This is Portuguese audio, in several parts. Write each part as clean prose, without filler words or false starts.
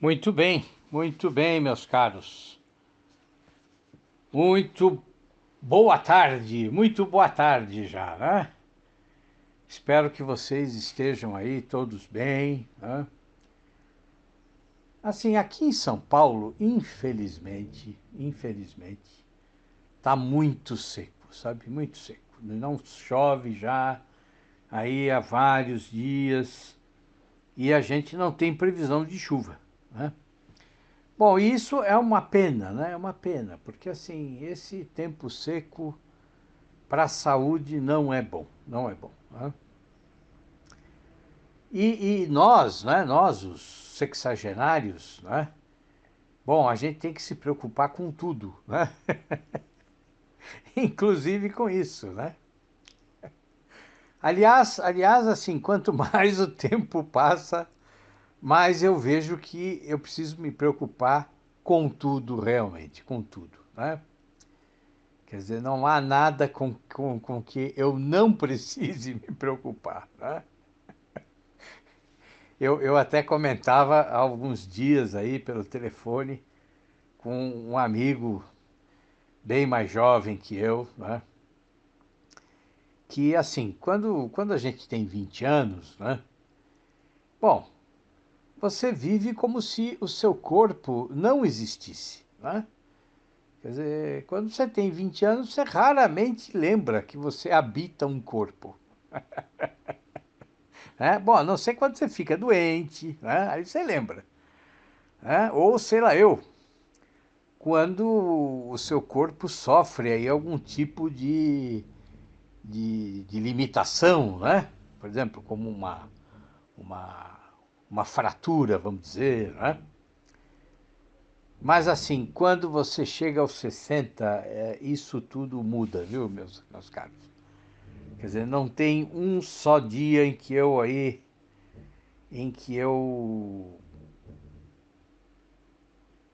Muito bem, meus caros. Muito boa tarde já, né? Espero que vocês estejam aí todos bem, né? Assim, aqui em São Paulo, infelizmente, tá muito seco, sabe? Muito seco. Não chove já aí há vários dias e a gente não tem previsão de chuva, né? Bom, isso é uma pena, né? É uma pena, porque assim, esse tempo seco para a saúde não é bom, não é bom, né? E nós, né? Nós, os sexagenários, né? Bom, a gente tem que se preocupar com tudo, né? Inclusive com isso, né? Aliás, assim, quanto mais o tempo passa, mais eu vejo que eu preciso me preocupar com tudo realmente, com tudo, né? Quer dizer, não há nada com que eu não precise me preocupar, né? Eu até comentava há alguns dias aí pelo telefone com um amigo bem mais jovem que eu, né? Que assim, quando a gente tem 20 anos, né? Bom, você vive como se o seu corpo não existisse, né? Quer dizer, quando você tem 20 anos, você raramente lembra que você habita um corpo, né? Bom, a não ser quando você fica doente, né? Aí você lembra, né? Ou sei lá, quando o seu corpo sofre aí algum tipo de limitação, né? Por exemplo, como uma, uma fratura, vamos dizer, né? Mas assim, quando você chega aos 60, isso tudo muda, viu, meus caros? Quer dizer, não tem um só dia em que eu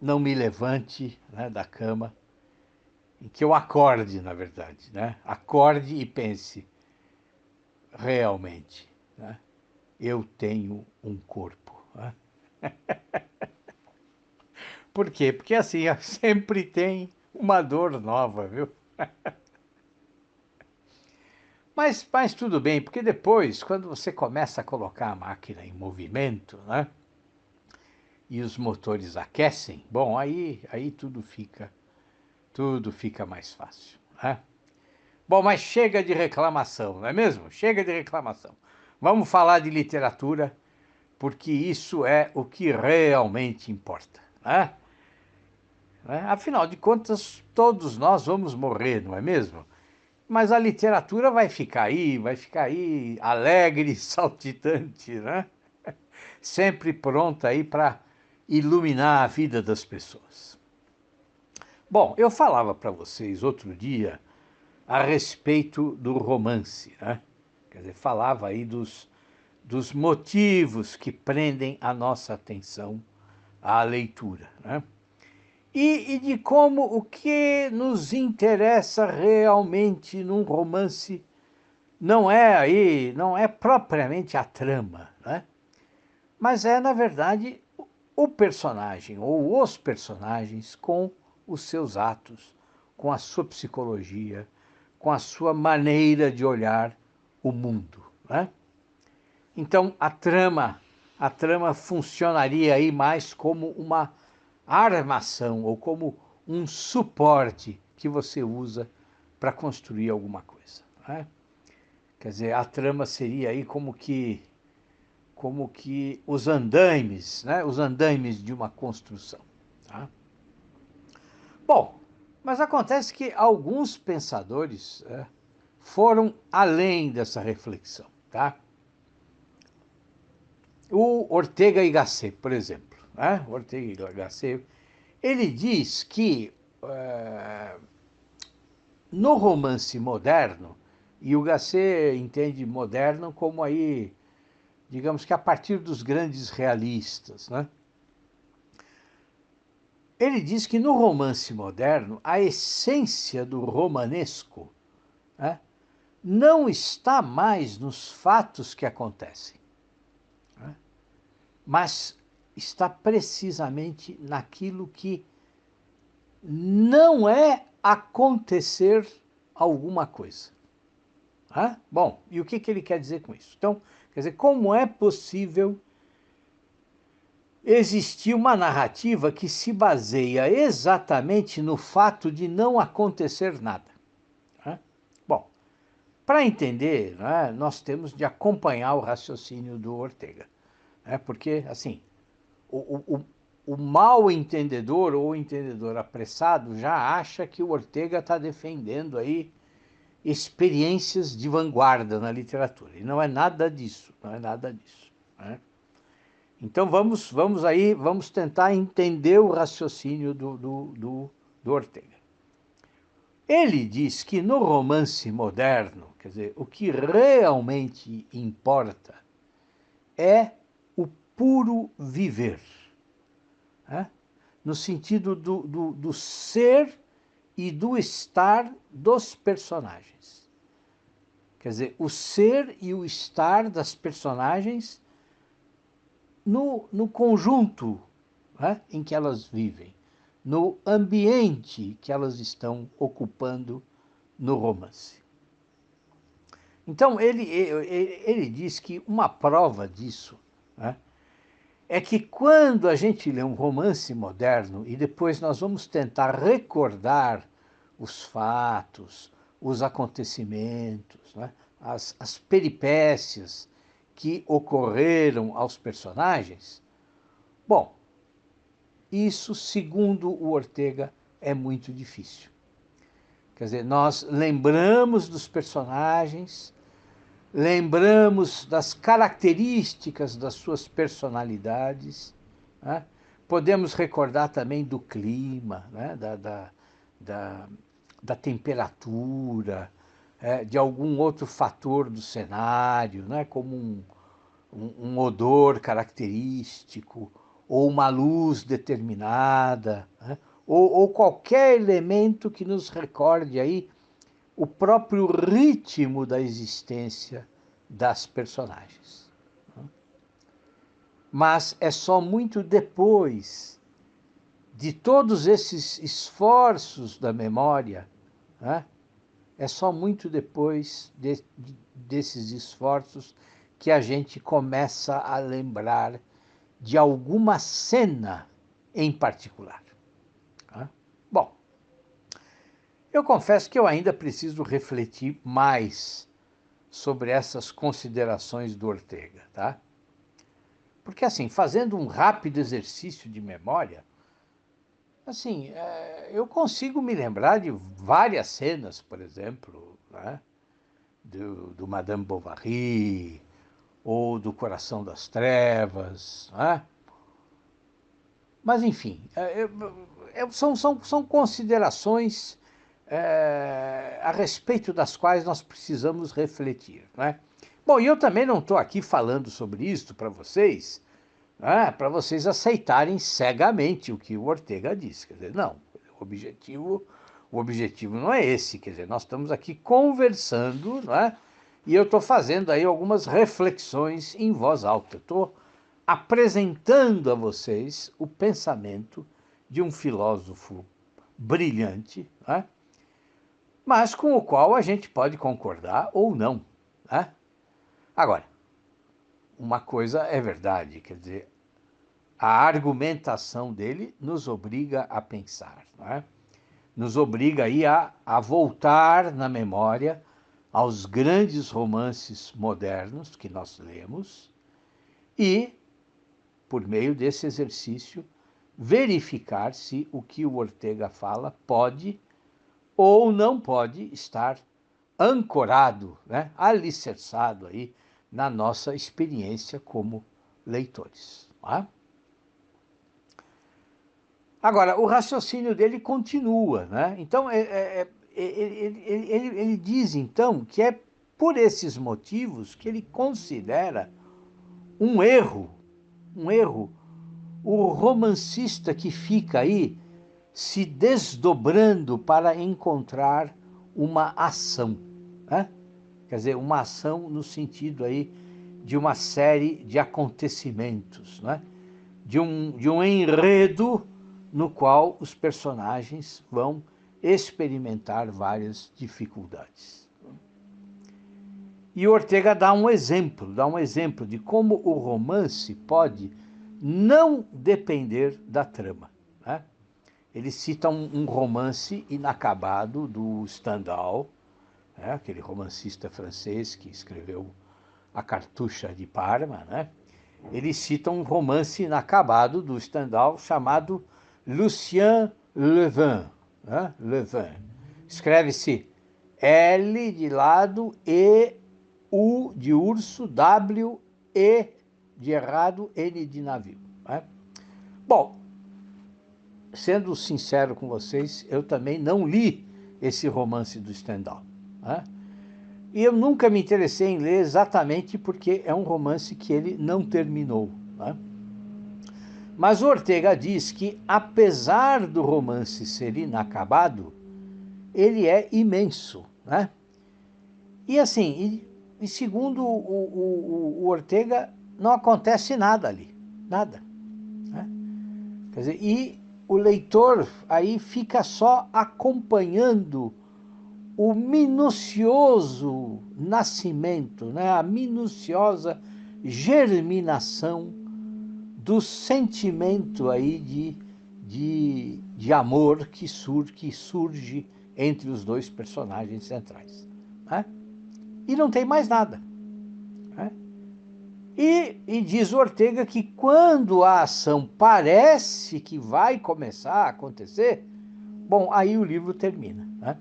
não me levante, né, da cama, em que eu acorde, na verdade, né? Acorde e pense, realmente, né? Eu tenho um corpo, né? Por quê? Porque assim, sempre tem uma dor nova, viu? Mas tudo bem, porque depois, quando você começa a colocar a máquina em movimento, né? E os motores aquecem, bom, aí tudo fica mais fácil, né? Bom, mas chega de reclamação, não é mesmo? Chega de reclamação. Vamos falar de literatura, porque isso é o que realmente importa, né? Afinal de contas, todos nós vamos morrer, não é mesmo? Mas a literatura vai ficar aí alegre, saltitante, né? Sempre pronta aí para iluminar a vida das pessoas. Bom, eu falava para vocês outro dia a respeito do romance, né? Quer dizer, falava aí dos motivos que prendem a nossa atenção à leitura, né? E de como o que nos interessa realmente num romance não é propriamente a trama, né? Mas é, na verdade, o personagem ou os personagens com os seus atos, com a sua psicologia, com a sua maneira de olhar o mundo, né? Então a trama funcionaria aí mais como uma armação ou como um suporte que você usa para construir alguma coisa, né? Quer dizer, a trama seria aí como que os andaimes, né? Os andaimes de uma construção, tá? Bom, mas acontece que alguns pensadores foram além dessa reflexão, tá? O Ortega y Gasset, por exemplo, né? Ortega y Gasset, ele diz que no romance moderno, e o Gasset entende moderno como aí, digamos que a partir dos grandes realistas, né? Ele diz que no romance moderno, a essência do romanesco, né, não está mais nos fatos que acontecem, né, mas está precisamente naquilo que não é acontecer alguma coisa. Bom, e o que ele quer dizer com isso? Então, quer dizer, como é possível existir uma narrativa que se baseia exatamente no fato de não acontecer nada? Bom, para entender, nós temos de acompanhar o raciocínio do Ortega, porque, assim, o mal entendedor ou o entendedor apressado já acha que o Ortega está defendendo aí experiências de vanguarda na literatura. E não é nada disso, não é nada disso. Então vamos tentar entender o raciocínio do Ortega. Ele diz que no romance moderno, quer dizer, o que realmente importa é o puro viver, no sentido do ser e do estar dos personagens. Quer dizer, o ser e o estar das personagens no conjunto em que elas vivem, no ambiente que elas estão ocupando no romance. Então, ele diz que uma prova disso é que quando a gente lê um romance moderno e depois nós vamos tentar recordar os fatos, os acontecimentos, as peripécias que ocorreram aos personagens, bom, isso, segundo o Ortega, é muito difícil. Quer dizer, nós lembramos dos personagens, lembramos das características das suas personalidades, podemos recordar também do clima, da temperatura, de algum outro fator do cenário, como um odor característico, ou uma luz determinada, ou qualquer elemento que nos recorde aí o próprio ritmo da existência das personagens. Mas é só muito depois de todos esses esforços da memória, é só muito depois desses esforços que a gente começa a lembrar de alguma cena em particular. Bom, eu confesso que eu ainda preciso refletir mais sobre essas considerações do Ortega, Porque, assim, fazendo um rápido exercício de memória, assim, eu consigo me lembrar de várias cenas, por exemplo, do Madame Bovary, ou do Coração das Trevas, Mas, enfim, são considerações a respeito das quais nós precisamos refletir. Bom, e eu também não estou aqui falando sobre isso para vocês aceitarem cegamente o que o Ortega diz. Quer dizer, não, o objetivo não é esse. Quer dizer, nós estamos aqui conversando, e eu estou fazendo aí algumas reflexões em voz alta. Estou apresentando a vocês o pensamento de um filósofo brilhante, mas com o qual a gente pode concordar ou não. Agora, uma coisa é verdade, quer dizer, a argumentação dele nos obriga a pensar, nos obriga aí a voltar na memória aos grandes romances modernos que nós lemos e, por meio desse exercício, verificar se o que o Ortega fala pode ou não pode estar ancorado, alicerçado aí na nossa experiência como leitores. Agora, o raciocínio dele continua, Então, ele diz, então, que é por esses motivos que ele considera um erro, o romancista que fica aí se desdobrando para encontrar uma ação, Quer dizer, uma ação no sentido aí de uma série de acontecimentos, de um enredo no qual os personagens vão experimentar várias dificuldades. E Ortega dá um exemplo de como o romance pode não depender da trama, né? Ele cita um romance inacabado do Stendhal, né? Aquele romancista francês que escreveu A Cartucha de Parma, né? Ele cita um romance inacabado do Stendhal chamado Lucien Levin, né? Levin. Escreve-se L de lado, E, U de urso, W, E de errado, N de navio, né? Bom, sendo sincero com vocês, eu também não li esse romance do Stendhal, né? E eu nunca me interessei em ler exatamente porque é um romance que ele não terminou, né? Mas o Ortega diz que, apesar do romance ser inacabado, ele é imenso, né? E assim, e segundo o Ortega, não acontece nada ali, nada, né? Quer dizer, e o leitor aí fica só acompanhando o minucioso nascimento, né? A minuciosa germinação do sentimento aí de amor que surge entre os dois personagens centrais, né? E não tem mais nada, né? E diz Ortega que quando a ação parece que vai começar a acontecer, bom, aí o livro termina, né?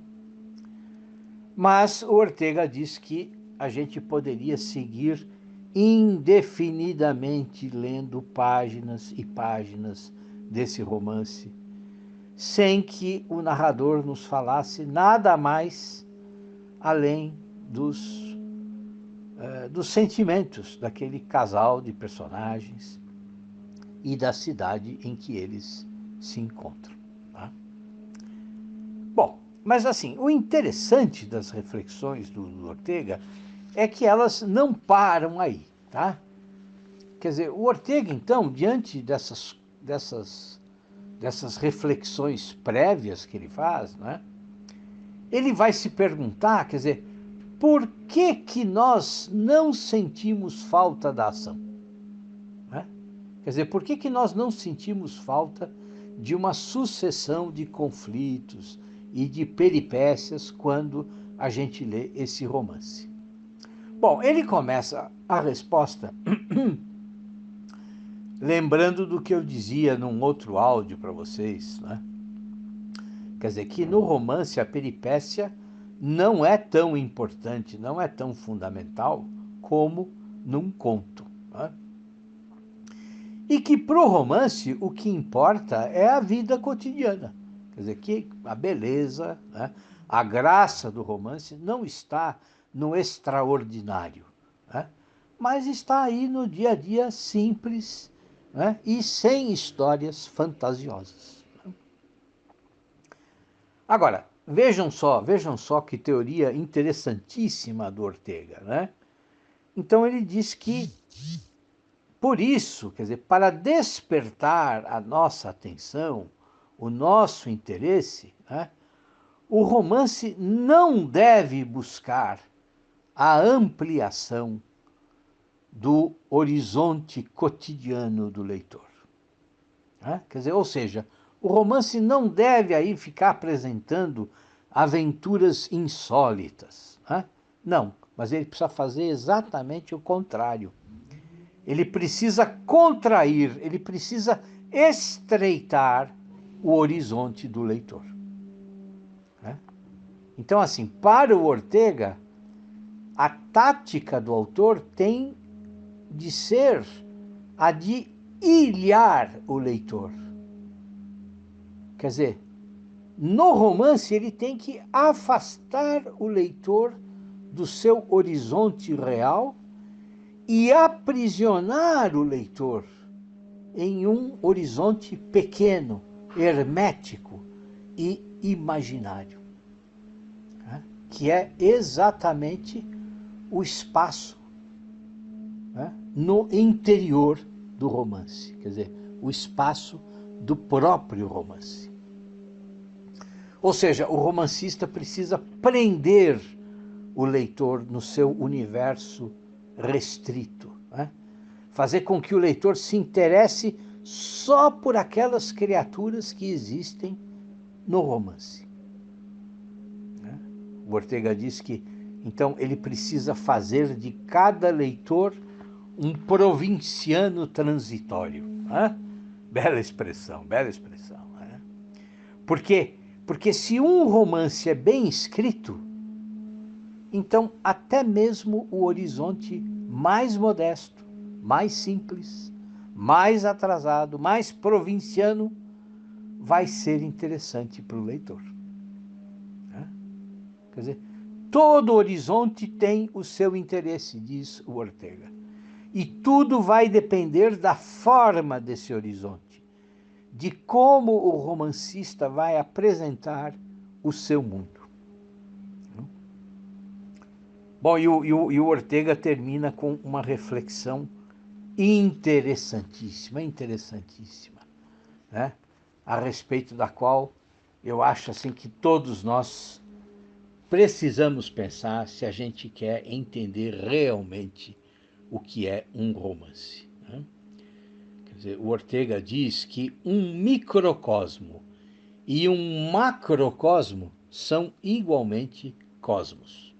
Mas o Ortega diz que a gente poderia seguir indefinidamente lendo páginas e páginas desse romance, sem que o narrador nos falasse nada mais além dos sentimentos daquele casal de personagens e da cidade em que eles se encontram, tá? Bom, mas assim, o interessante das reflexões do Ortega é que elas não param aí, tá? Quer dizer, o Ortega, então, diante dessas reflexões prévias que ele faz, né, ele vai se perguntar, quer dizer, por que nós não sentimos falta da ação, né? Quer dizer, por que nós não sentimos falta de uma sucessão de conflitos e de peripécias quando a gente lê esse romance? Bom, ele começa a resposta lembrando do que eu dizia num outro áudio para vocês, né? Quer dizer, que no romance a peripécia não é tão importante, não é tão fundamental como num conto, né? E que para o romance o que importa é a vida cotidiana. Quer dizer, que a beleza, né, a graça do romance não está no extraordinário, né, mas está aí no dia a dia simples, né, e sem histórias fantasiosas. Agora, vejam só que teoria interessantíssima do Ortega, né? Então ele diz que, por isso, quer dizer, para despertar a nossa atenção, o nosso interesse, né, o romance não deve buscar a ampliação do horizonte cotidiano do leitor, né? Quer dizer, ou seja, o romance não deve aí ficar apresentando aventuras insólitas, né? Não, mas ele precisa fazer exatamente o contrário. Ele precisa contrair, ele precisa estreitar o horizonte do leitor, né? Então, assim, para o Ortega, a tática do autor tem de ser a de ilhar o leitor. Quer dizer, no romance ele tem que afastar o leitor do seu horizonte real e aprisionar o leitor em um horizonte pequeno, hermético e imaginário, né, que é exatamente o espaço, né, no interior do romance. Quer dizer, o espaço do próprio romance. Ou seja, o romancista precisa prender o leitor no seu universo restrito, né? Fazer com que o leitor se interesse só por aquelas criaturas que existem no romance. O Ortega diz que, então, ele precisa fazer de cada leitor um provinciano transitório. Né? Bela expressão, bela expressão. Né? Por quê? Porque se um romance é bem escrito, então até mesmo o horizonte mais modesto, mais simples, mais atrasado, mais provinciano, vai ser interessante para o leitor. Quer dizer, todo horizonte tem o seu interesse, diz o Ortega. E tudo vai depender da forma desse horizonte, de como o romancista vai apresentar o seu mundo. Bom, e o Ortega termina com uma reflexão interessantíssima, né? A respeito da qual eu acho assim que todos nós precisamos pensar se a gente quer entender realmente o que é um romance. Né? Quer dizer, o Ortega diz que um microcosmo e um macrocosmo são igualmente cosmos.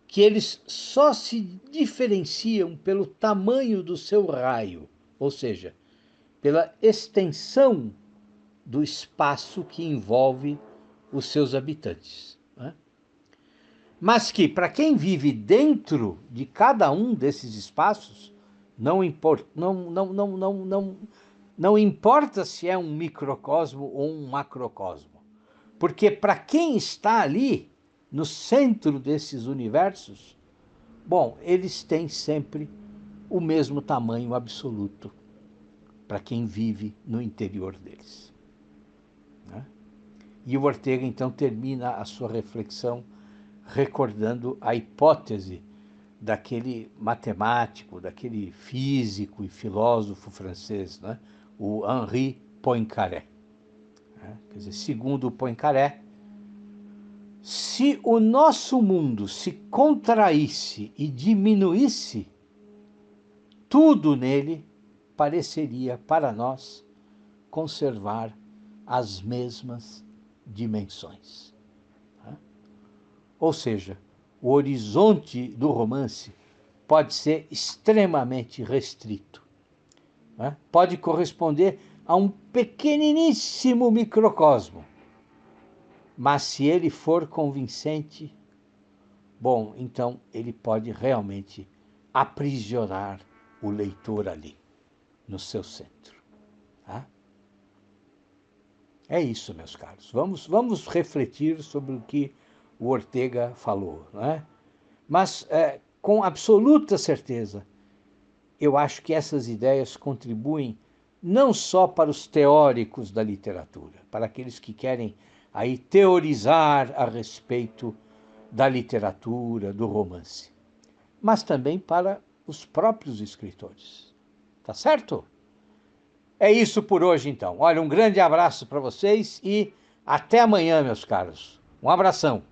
Que eles só se diferenciam pelo tamanho do seu raio, ou seja, pela extensão do espaço que envolve os seus habitantes. Né? Mas que, para quem vive dentro de cada um desses espaços, não importa se é um microcosmo ou um macrocosmo. Porque para quem está ali, no centro desses universos, bom, eles têm sempre o mesmo tamanho absoluto para quem vive no interior deles. Né? E o Ortega, então, termina a sua reflexão recordando a hipótese daquele matemático, daquele físico e filósofo francês, né? O Henri Poincaré. Quer dizer, segundo Poincaré, se o nosso mundo se contraísse e diminuísse, tudo nele pareceria para nós conservar as mesmas dimensões. Ou seja, o horizonte do romance pode ser extremamente restrito. Pode corresponder a um pequeniníssimo microcosmo. Mas se ele for convincente, bom, então ele pode realmente aprisionar o leitor ali, no seu centro. É isso, meus caros. Vamos refletir sobre o que o Ortega falou, não é? Mas, com absoluta certeza, eu acho que essas ideias contribuem não só para os teóricos da literatura, para aqueles que querem aí teorizar a respeito da literatura, do romance, mas também para os próprios escritores. Tá certo? É isso por hoje, então. Olha, um grande abraço para vocês e até amanhã, meus caros. Um abração.